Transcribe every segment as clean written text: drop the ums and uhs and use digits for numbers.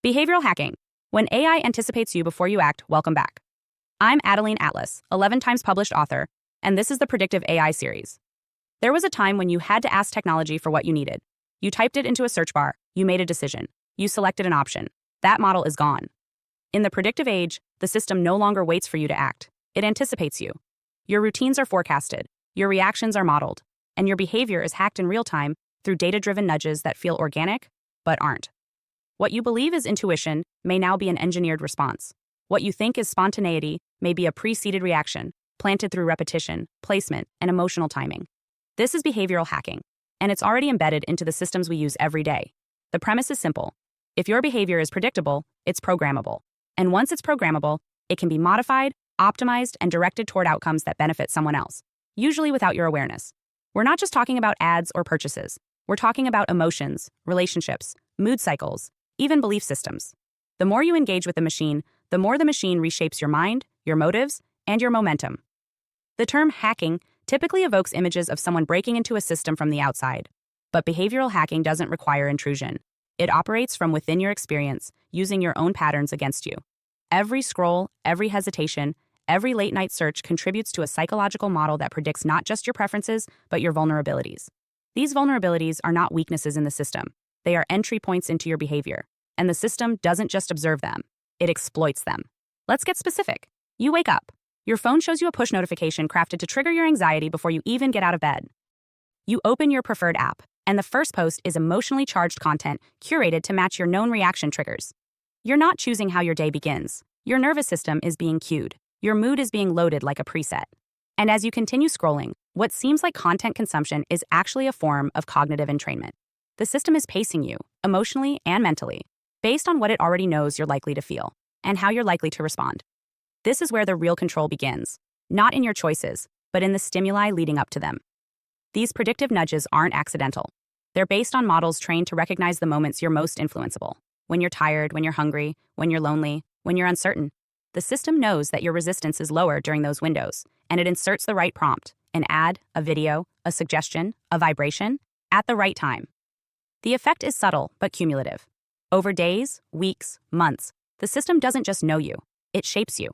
Behavioral hacking. When AI anticipates you before you act, welcome back. I'm Adeline Atlas, 11 times published author, and this is the Predictive AI series. There was a time when you had to ask technology for what you needed. You typed it into a search bar, you made a decision, you selected an option. That model is gone. In the predictive age, the system no longer waits for you to act. It anticipates you. Your routines are forecasted, your reactions are modeled, and your behavior is hacked in real time through data-driven nudges that feel organic, but aren't. What you believe is intuition may now be an engineered response. What you think is spontaneity may be a preceded reaction, planted through repetition, placement, and emotional timing. This is behavioral hacking, and it's already embedded into the systems we use every day. The premise is simple. If your behavior is predictable, it's programmable. And once it's programmable, it can be modified, optimized, and directed toward outcomes that benefit someone else, usually without your awareness. We're not just talking about ads or purchases. We're talking about emotions, relationships, mood cycles, even belief systems. The more you engage with the machine, the more the machine reshapes your mind, your motives, and your momentum. The term hacking typically evokes images of someone breaking into a system from the outside. But behavioral hacking doesn't require intrusion. It operates from within your experience, using your own patterns against you. Every scroll, every hesitation, every late-night search contributes to a psychological model that predicts not just your preferences, but your vulnerabilities. These vulnerabilities are not weaknesses in the system. They are entry points into your behavior. And the system doesn't just observe them, it exploits them. Let's get specific. You wake up. Your phone shows you a push notification crafted to trigger your anxiety before you even get out of bed. You open your preferred app, and the first post is emotionally charged content curated to match your known reaction triggers. You're not choosing how your day begins. Your nervous system is being cued. Your mood is being loaded like a preset. And as you continue scrolling, what seems like content consumption is actually a form of cognitive entrainment. The system is pacing you, emotionally and mentally, based on what it already knows you're likely to feel and how you're likely to respond. This is where the real control begins, not in your choices, but in the stimuli leading up to them. These predictive nudges aren't accidental. They're based on models trained to recognize the moments you're most influenceable. When you're tired, when you're hungry, when you're lonely, when you're uncertain. The system knows that your resistance is lower during those windows, and it inserts the right prompt, an ad, a video, a suggestion, a vibration, at the right time. The effect is subtle but cumulative. Over days, weeks, months, the system doesn't just know you, it shapes you.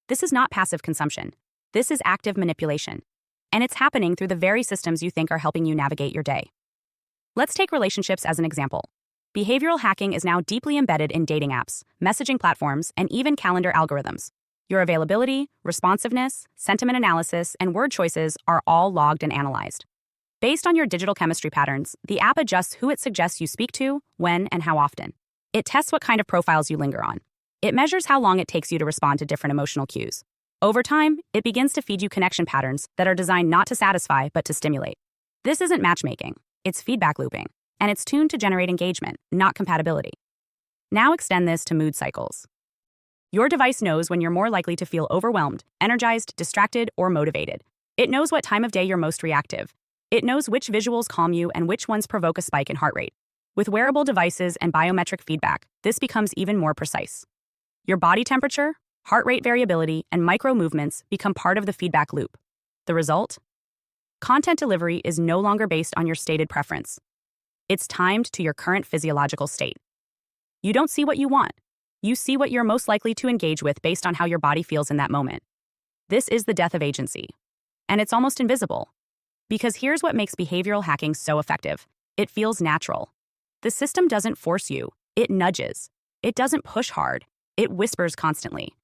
This is not passive consumption. This is active manipulation. And it's happening through the very systems you think are helping you navigate your day. Let's take relationships as an example. Behavioral hacking is now deeply embedded in dating apps, messaging platforms, and even calendar algorithms. Your availability, responsiveness, sentiment analysis, and word choices are all logged and analyzed. Based on your digital chemistry patterns, the app adjusts who it suggests you speak to, when, and how often. It tests what kind of profiles you linger on. It measures how long it takes you to respond to different emotional cues. Over time, it begins to feed you connection patterns that are designed not to satisfy but to stimulate. This isn't matchmaking, it's feedback looping, and it's tuned to generate engagement, not compatibility. Now extend this to mood cycles. Your device knows when you're more likely to feel overwhelmed, energized, distracted, or motivated. It knows what time of day you're most reactive. It knows which visuals calm you and which ones provoke a spike in heart rate. With wearable devices and biometric feedback, this becomes even more precise. Your body temperature, heart rate variability, and micro movements become part of the feedback loop. The result? Content delivery is no longer based on your stated preference. It's timed to your current physiological state. You don't see what you want. You see what you're most likely to engage with based on how your body feels in that moment. This is the death of agency. And it's almost invisible. Because here's what makes behavioral hacking so effective. It feels natural. The system doesn't force you, it nudges. It doesn't push hard, it whispers constantly.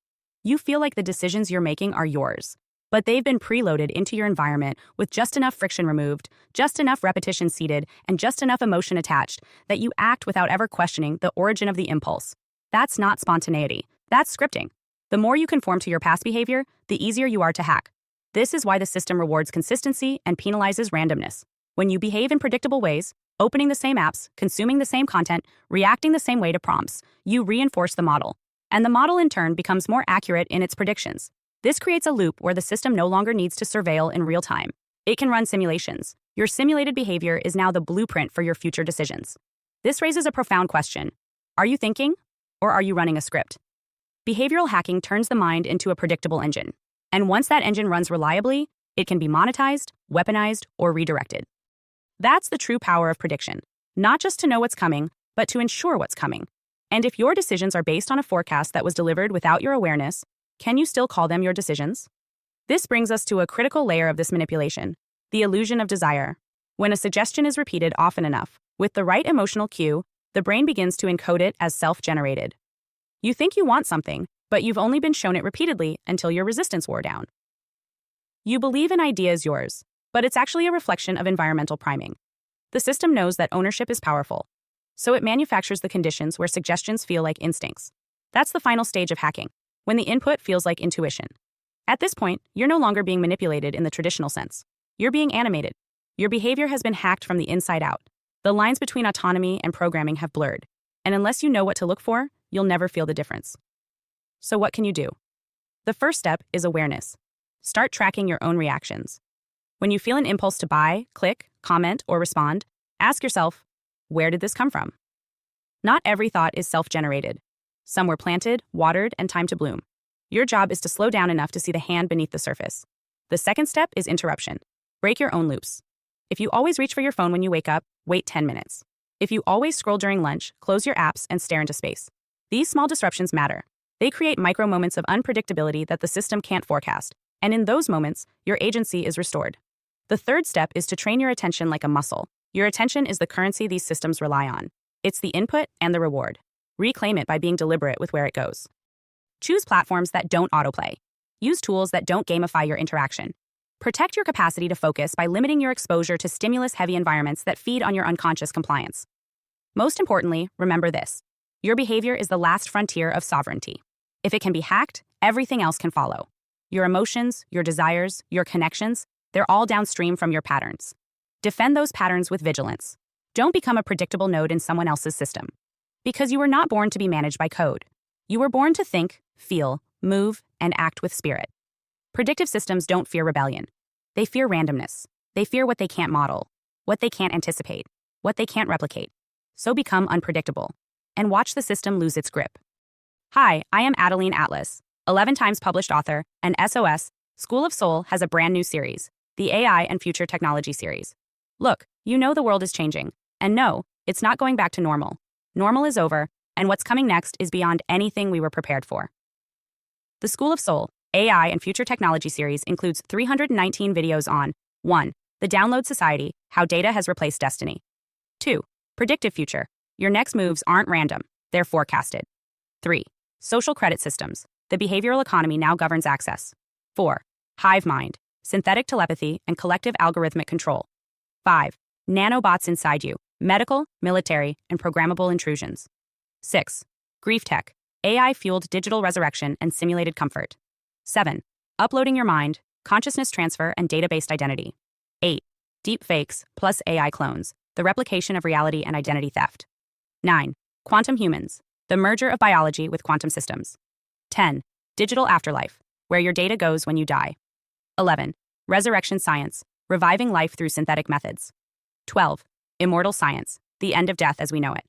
You feel like the decisions you're making are yours, but they've been preloaded into your environment with just enough friction removed, just enough repetition seeded, and just enough emotion attached that you act without ever questioning the origin of the impulse. That's not spontaneity, that's scripting. The more you conform to your past behavior, the easier you are to hack. This is why the system rewards consistency and penalizes randomness. When you behave in predictable ways, opening the same apps, consuming the same content, reacting the same way to prompts, you reinforce the model. And the model in turn becomes more accurate in its predictions. This creates a loop where the system no longer needs to surveil in real time. It can run simulations. Your simulated behavior is now the blueprint for your future decisions. This raises a profound question. Are you thinking, or are you running a script? Behavioral hacking turns the mind into a predictable engine. And once that engine runs reliably, it can be monetized, weaponized, or redirected. That's the true power of prediction. Not just to know what's coming, but to ensure what's coming. And if your decisions are based on a forecast that was delivered without your awareness, can you still call them your decisions? This brings us to a critical layer of this manipulation, the illusion of desire. When a suggestion is repeated often enough, with the right emotional cue, the brain begins to encode it as self-generated. You think you want something, but you've only been shown it repeatedly until your resistance wore down. You believe an idea is yours, but it's actually a reflection of environmental priming. The system knows that ownership is powerful, so it manufactures the conditions where suggestions feel like instincts. That's the final stage of hacking, when the input feels like intuition. At this point, you're no longer being manipulated in the traditional sense. You're being animated. Your behavior has been hacked from the inside out. The lines between autonomy and programming have blurred, and unless you know what to look for, you'll never feel the difference. So what can you do? The first step is awareness. Start tracking your own reactions. When you feel an impulse to buy, click, comment, or respond, ask yourself, where did this come from? Not every thought is self-generated. Some were planted, watered, and timed to bloom. Your job is to slow down enough to see the hand beneath the surface. The second step is interruption. Break your own loops. If you always reach for your phone when you wake up, wait 10 minutes. If you always scroll during lunch, close your apps and stare into space. These small disruptions matter. They create micro moments of unpredictability that the system can't forecast, and in those moments, your agency is restored. The third step is to train your attention like a muscle. Your attention is the currency these systems rely on. It's the input and the reward. Reclaim it by being deliberate with where it goes. Choose platforms that don't autoplay. Use tools that don't gamify your interaction. Protect your capacity to focus by limiting your exposure to stimulus-heavy environments that feed on your unconscious compliance. Most importantly, remember this. Your behavior is the last frontier of sovereignty. If it can be hacked, everything else can follow. Your emotions, your desires, your connections, they're all downstream from your patterns. Defend those patterns with vigilance. Don't become a predictable node in someone else's system. Because you were not born to be managed by code. You were born to think, feel, move, and act with spirit. Predictive systems don't fear rebellion. They fear randomness. They fear what they can't model, what they can't anticipate, what they can't replicate. So become unpredictable, and watch the system lose its grip. Hi, I am Adeline Atlas, 11 times published author, and SOS, School of Soul has a brand new series, the AI and Future Technology series. Look, you know the world is changing, and no, it's not going back to normal. Normal is over, and what's coming next is beyond anything we were prepared for. The School of Soul, AI and Future Technology series includes 319 videos on 1. The Download Society, How Data Has Replaced Destiny. 2. Predictive Future. Your next moves aren't random, they're forecasted. 3. Social Credit Systems. The behavioral economy now governs access. 4. Hive Mind. Synthetic telepathy and collective algorithmic control. 5. Nanobots inside you. Medical, military, and programmable intrusions. 6. Grief Tech. AI-fueled digital resurrection and simulated comfort. 7. Uploading your mind, consciousness transfer, and data-based identity. 8. Deep fakes plus AI clones, the replication of reality and identity theft. 9. Quantum humans, the merger of biology with quantum systems. 10. Digital afterlife, where your data goes when you die. 11. Resurrection science, reviving life through synthetic methods. 12. Immortal science, the end of death as we know it.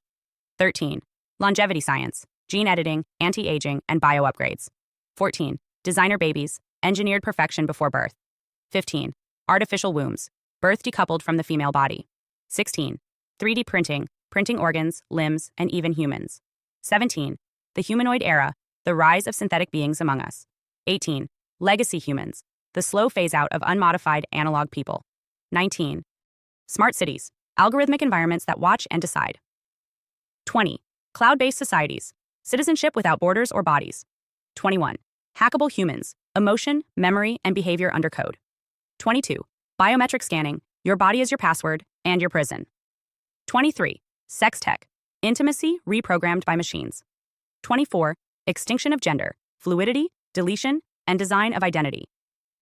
13. Longevity science, gene editing, anti-aging, and bio-upgrades. 14. Designer babies, engineered perfection before birth. 15. Artificial wombs, birth decoupled from the female body. 16. 3D printing, printing organs, limbs, and even humans. 17. The humanoid era, the rise of synthetic beings among us. 18. Legacy humans, the slow phase-out of unmodified analog people. 19. Smart cities, algorithmic environments that watch and decide. 20. Cloud-based societies, citizenship without borders or bodies. 21. Hackable humans, emotion, memory, and behavior under code. 22. Biometric scanning, your body is your password and your prison. 23. Sex tech, intimacy reprogrammed by machines. 24. Extinction of gender, fluidity, deletion, and design of identity.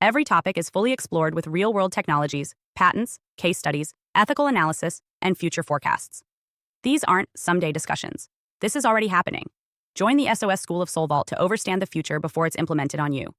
Every topic is fully explored with real-world technologies, patents, case studies, ethical analysis, and future forecasts. These aren't someday discussions. This is already happening. Join the SOS School of Soul Vault to overstand the future before it's implemented on you.